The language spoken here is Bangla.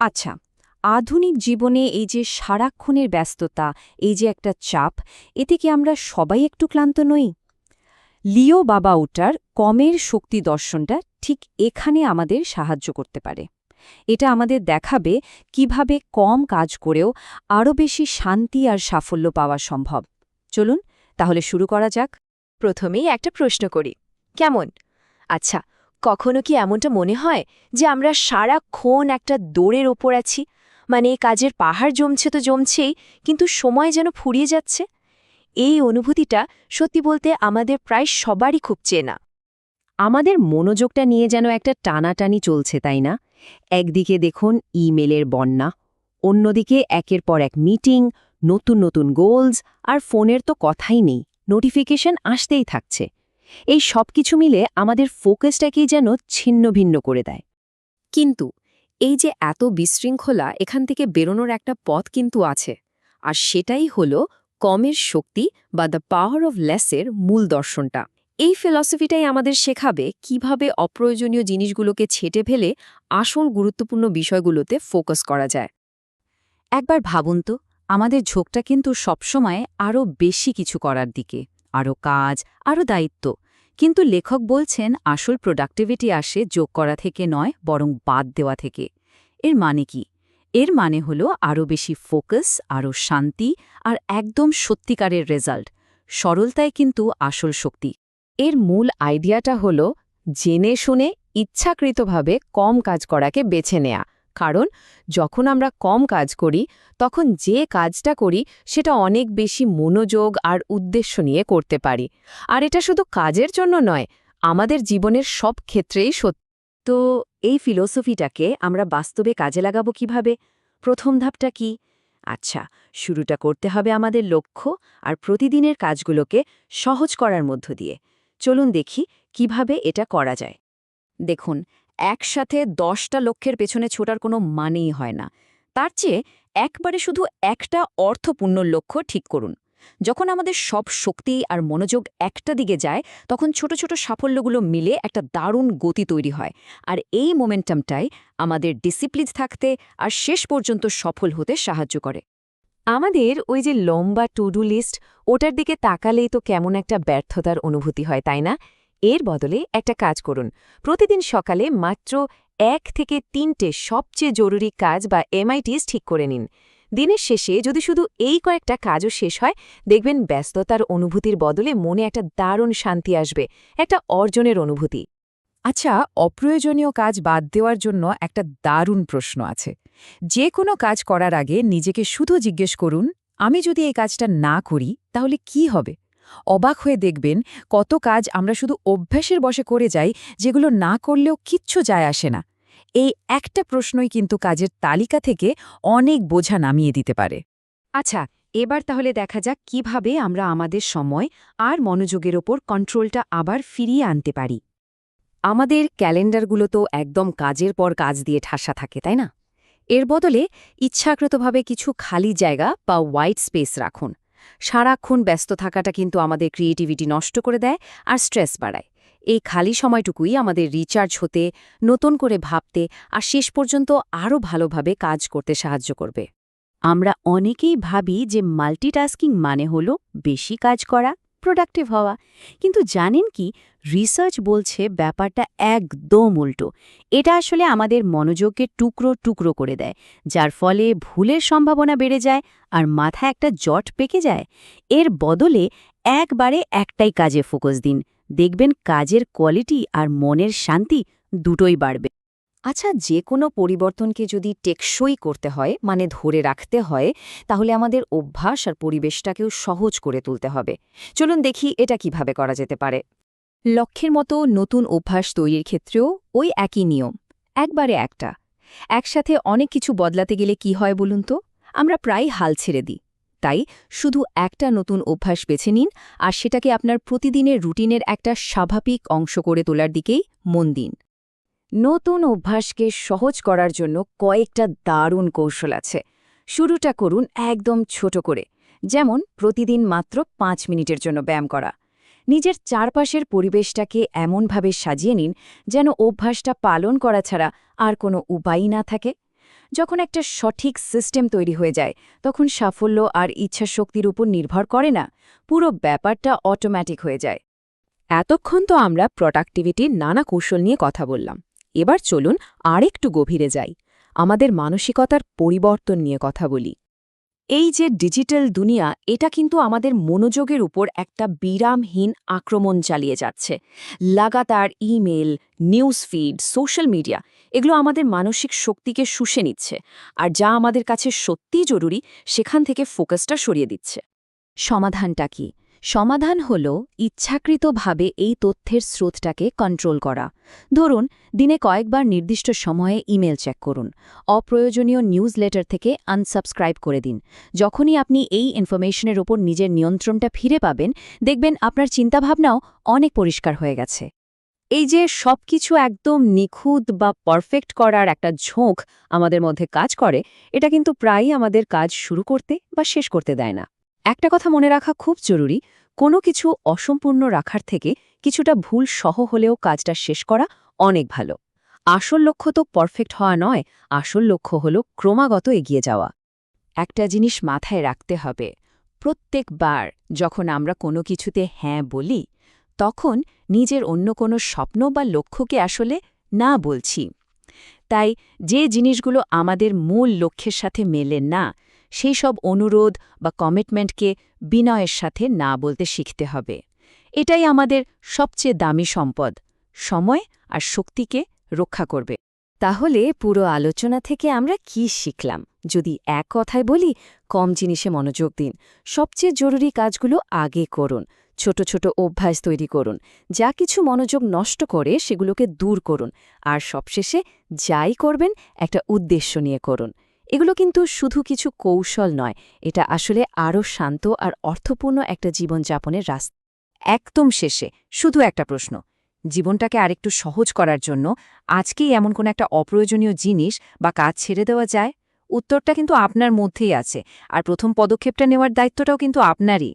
আচ্ছা, আধুনিক জীবনে এই যে সারাক্ষণের ব্যস্ততা, এই যে একটা চাপ, এতে কি আমরা সবাই একটু ক্লান্ত নই? লিও বাবা ওটার কমের শক্তি দর্শনটা ঠিক এখানে আমাদের সাহায্য করতে পারে। এটা আমাদের দেখাবে কিভাবে কম কাজ করেও আরও বেশি শান্তি আর সাফল্য পাওয়া সম্ভব। চলুন তাহলে শুরু করা যাক। প্রথমেই একটা প্রশ্ন করি, কেমন? আচ্ছা, কখনো কি এমনটা মনে হয় যে আমরা সারাক্ষণ একটা দৌড়ের ওপর আছি, মানে কাজের পাহাড় জমছে তো জমছেই, কিন্তু সময় যেন ফুরিয়ে যাচ্ছে? এই অনুভূতিটা সত্যি বলতে আমাদের প্রায় সবারই খুব চেনা। আমাদের মনোযোগটা নিয়ে যেন একটা টানাটানি চলছে, তাই না? একদিকে দেখুন ইমেলের বন্যা, অন্যদিকে একের পর এক মিটিং, নতুন নতুন গোলস, আর ফোনের তো কথাই নেই, নোটিফিকেশন আসতেই থাকছে। এই সব কিছু মিলে আমাদের ফোকাসটাকেই যেন ছিন্ন ভিন্ন করে দেয়। কিন্তু এই যে এত বিশৃঙ্খলা, এখান থেকে বেরোনোর একটা পথ কিন্তু আছে, আর সেটাই হলো কমের শক্তি বা দ্য পাওয়ার অফ লেসের মূল দর্শনটা। এই ফিলসফিটাই আমাদের শেখাবে কিভাবে অপ্রয়োজনীয় জিনিসগুলোকে ছেটে ফেলে আসল গুরুত্বপূর্ণ বিষয়গুলোতে ফোকাস করা যায়। একবার ভাবুন তো, আমাদের ঝোঁকটা কিন্তু সবসময় আরও বেশি কিছু করার দিকে, আরও কাজ, আরও দায়িত্ব। কিন্তু লেখক বলছেন আসল প্রোডাক্টিভিটি আসে যোগ করা থেকে নয়, বরং বাদ দেওয়া থেকে। এর মানে কি? এর মানে হলো আরও বেশি ফোকাস, আরও শান্তি, আর একদম সত্যিকারের রেজাল্ট। সরলতায় কিন্তু আসল শক্তি। এর মূল আইডিয়াটা হলো জেনে শুনে ইচ্ছাকৃতভাবে কম কাজ করাকে বেছে নেয়া। কারণ যখন আমরা কম কাজ করি, তখন যে কাজটা করি সেটা অনেক বেশি মনোযোগ আর উদ্দেশ্য নিয়ে করতে পারি। আর এটা শুধু কাজের জন্য নয়, আমাদের জীবনের সব ক্ষেত্রেই সত্যি। তো এই ফিলোসফিটাকে আমরা বাস্তবে কাজে লাগাবো কিভাবে? প্রথম ধাপটা কি? আচ্ছা, শুরুটা করতে হবে আমাদের লক্ষ্য আর প্রতিদিনের কাজগুলোকে সহজ করার মধ্য দিয়ে। চলুন দেখি কিভাবে এটা করা যায়। দেখুন, একসাথে 10টা লক্ষ্যের পেছনে ছোটার কোনো মানেই হয় না। তার চেয়ে একবারে শুধু একটা অর্থপূর্ণ লক্ষ্য ঠিক করুন। যখন আমাদের সব শক্তি আর মনোযোগ একটা দিকে যায়, তখন ছোট ছোট সাফল্যগুলো মিলে একটা দারুণ গতি তৈরি হয়। আর এই মোমেন্টামটাই আমাদের ডিসিপ্লিন থাকতে আর শেষ পর্যন্ত সফল হতে সাহায্য করে। আমাদের ওই যে লম্বা টু ডু লিস্ট, ওটার দিকে তাকালেই তো কেমন একটা ব্যর্থতার অনুভূতি হয়, তাই না? এর বদলে একটা কাজ করুন, প্রতিদিন সকালে মাত্র 1 থেকে 3টে সবচেয়ে জরুরি কাজ বা এমআইটিস ঠিক করে নিন। দিনের শেষে যদি শুধু এই কয়েকটা কাজও শেষ হয়, দেখবেন ব্যস্ততার অনুভূতির বদলে মনে একটা দারুণ শান্তি আসবে, একটা অর্জনের অনুভূতি। আচ্ছা, অপ্রয়োজনীয় কাজ বাদ দেওয়ার জন্য একটা দারুণ প্রশ্ন আছে। যে কোনো কাজ করার আগে নিজেকে শুধু জিজ্ঞেস করুন, আমি যদি এই কাজটা না করি তাহলে কি হবে? অবাক হয়ে দেখবেন কত কাজ আমরা শুধু অভ্যাসের বশে করে যাই, যেগুলো না করলেও কিচ্ছু যায় আসে না। এই একটা প্রশ্নই কিন্তু কাজের তালিকা থেকে অনেক বোঝা নামিয়ে দিতে পারে। আচ্ছা, এবার তাহলে দেখা যাক কিভাবে আমরা আমাদের সময় আর মনোযোগের ওপর কন্ট্রোলটা আবার ফিরিয়ে আনতে পারি। আমাদের ক্যালেন্ডারগুলো তো একদম কাজের পর কাজ দিয়ে ঠাসা থাকে, তাই না? এর বদলে ইচ্ছাকৃতভাবে কিছু খালি জায়গা বা হোয়াইট স্পেস রাখুন। সারাক্ষণ ব্যস্ত থাকাটা কিন্তু আমাদের ক্রিয়েটিভিটি নষ্ট করে দেয় আর স্ট্রেস বাড়ায়। এই খালি সময়টুকুই আমাদের রিচার্জ হতে, নতুন করে ভাবতে আর শেষ পর্যন্ত আরও ভালোভাবে কাজ করতে সাহায্য করবে। আমরা অনেকেই ভাবি যে মাল্টিটাস্কিং মানে হলো বেশি কাজ করা, প্রোডাক্টিভ হওয়া। কিন্তু জানেন কি, রিসার্চ বলছে ব্যাপারটা একদম উল্টো। এটা আসলে আমাদের মনোযোগকে টুকরো টুকরো করে দেয়, যার ফলে ভুলের সম্ভাবনা বেড়ে যায় আর মাথায় একটা জট পেকে যায়। এর বদলে একবারে একটাই কাজে ফোকাস দিন। দেখবেন কাজের কোয়ালিটি আর মনের শান্তি দুটোই বাড়বে। আচ্ছা, যে কোনো পরিবর্তনকে যদি টেকসই করতে হয়, মানে ধরে রাখতে হয়, তাহলে আমাদের অভ্যাস আর পরিবেশটাকেও সহজ করে তুলতে হবে। চলুন দেখি এটা কিভাবে করা যেতে পারে। লক্ষ্যের মতো নতুন অভ্যাস তৈরির ক্ষেত্রেও ওই একই নিয়ম, একবারে একটা। একসাথে অনেক কিছু বদলাতে গেলে কি হয় বলুন তো? আমরা প্রায় হাল ছেড়ে দিই। তাই শুধু একটা নতুন অভ্যাস বেছে নিন আর সেটাকে আপনার প্রতিদিনের রুটিনের একটা স্বাভাবিক অংশ করে তোলার দিকেই মন দিন। নতুন অভ্যাসকে সহজ করার জন্য কয়েকটা দারুণ কৌশল আছে। শুরুটা করুন একদম ছোট করে, যেমন প্রতিদিন মাত্র 5 মিনিটের জন্য ব্যায়াম করা। নিজের চারপাশের পরিবেশটাকে এমনভাবে সাজিয়ে নিন যেন অভ্যাসটা পালন করা ছাড়া আর কোনো উপায়ই না থাকে। যখন একটা সঠিক সিস্টেম তৈরি হয়ে যায় তখন সাফল্য আর ইচ্ছাশক্তির উপর নির্ভর করে না, পুরো ব্যাপারটা অটোমেটিক হয়ে যায়। এতক্ষণ তো আমরা প্রোডাক্টিভিটির নানা কৌশল নিয়ে কথা বললাম। এবার চলুন আরেকটু গভীরে যাই, আমাদের মানসিকতার পরিবর্তন নিয়ে কথা বলি। এই যে ডিজিটাল দুনিয়া, এটা কিন্তু আমাদের মনোযোগের উপর একটা বিরামহীন আক্রমণ চালিয়ে যাচ্ছে। লাগাতার email, news feed, social media এগুলো আমাদের মানসিক শক্তিকে শুষে নিচ্ছে, আর যা আমাদের কাছে সত্যিই জরুরি সেখান থেকে ফোকাসটা সরিয়ে দিচ্ছে। সমাধানটা কি? সমাধান হল ইচ্ছাকৃতভাবে এই তথ্যের স্রোতটাকে কন্ট্রোল করা। ধরুন, দিনে কয়েকবার নির্দিষ্ট সময়ে ইমেল চেক করুন, অপ্রয়োজনীয় নিউজলেটার থেকে আনসাবস্ক্রাইব করে দিন। যখনই আপনি এই ইনফরমেশনের ওপর নিজের নিয়ন্ত্রণটা ফিরে পাবেন, দেখবেন আপনার চিন্তাভাবনাও অনেক পরিষ্কার হয়ে গেছে। এই যে সবকিছু একদম নিখুঁত বা পারফেক্ট করার একটা ঝোঁক আমাদের মধ্যে কাজ করে, এটা কিন্তু প্রায়ই আমাদের কাজ শুরু করতে বা শেষ করতে দেয় না। একটা কথা মনে রাখা খুব জরুরি, কোনো কিছু অসম্পূর্ণ রাখার থেকে কিছুটা ভুল সহ হলেও কাজটা শেষ করা অনেক ভালো। আসল লক্ষ্য তো পারফেক্ট হওয়া নয়, আসল লক্ষ্য হল ক্রমাগত এগিয়ে যাওয়া। একটা জিনিস মাথায় রাখতে হবে, প্রত্যেকবার যখন আমরা কোনো কিছুতে হ্যাঁ বলি, তখন নিজের অন্য কোনো স্বপ্ন বা লক্ষ্যকে আসলে না বলছি। তাই যে জিনিসগুলো আমাদের মূল লক্ষ্যের সাথে মেলে না, সেই সব অনুরোধ বা কমিটমেন্টকে বিনয়ের সাথে না বলতে শিখতে হবে। এটাই আমাদের সবচেয়ে দামি সম্পদ, সময় আর শক্তিকে রক্ষা করবে। তাহলে পুরো আলোচনা থেকে আমরা কি শিখলাম? যদি এক কথায় বলি, কম জিনিসে মনোযোগ দিন, সবচেয়ে জরুরি কাজগুলো আগে করুন, ছোট ছোট অভ্যাস তৈরি করুন, যা কিছু মনোযোগ নষ্ট করে সেগুলোকে দূর করুন, আর সবশেষে যাই করবেন একটা উদ্দেশ্য নিয়ে করুন। এগুলো কিন্তু শুধু কিছু কৌশল নয়, এটা আসলে আরও শান্ত আর অর্থপূর্ণ একটা জীবনযাপনের রাস্তা। একদম শেষে শুধু একটা প্রশ্ন, জীবনটাকে আরেকটু সহজ করার জন্য আজকেই এমন কোনো একটা অপ্রয়োজনীয় জিনিস বা কাজ ছেড়ে দেওয়া যায়? উত্তরটা কিন্তু আপনার মধ্যেই আছে, আর প্রথম পদক্ষেপটা নেওয়ার দায়িত্বটাও কিন্তু আপনারই।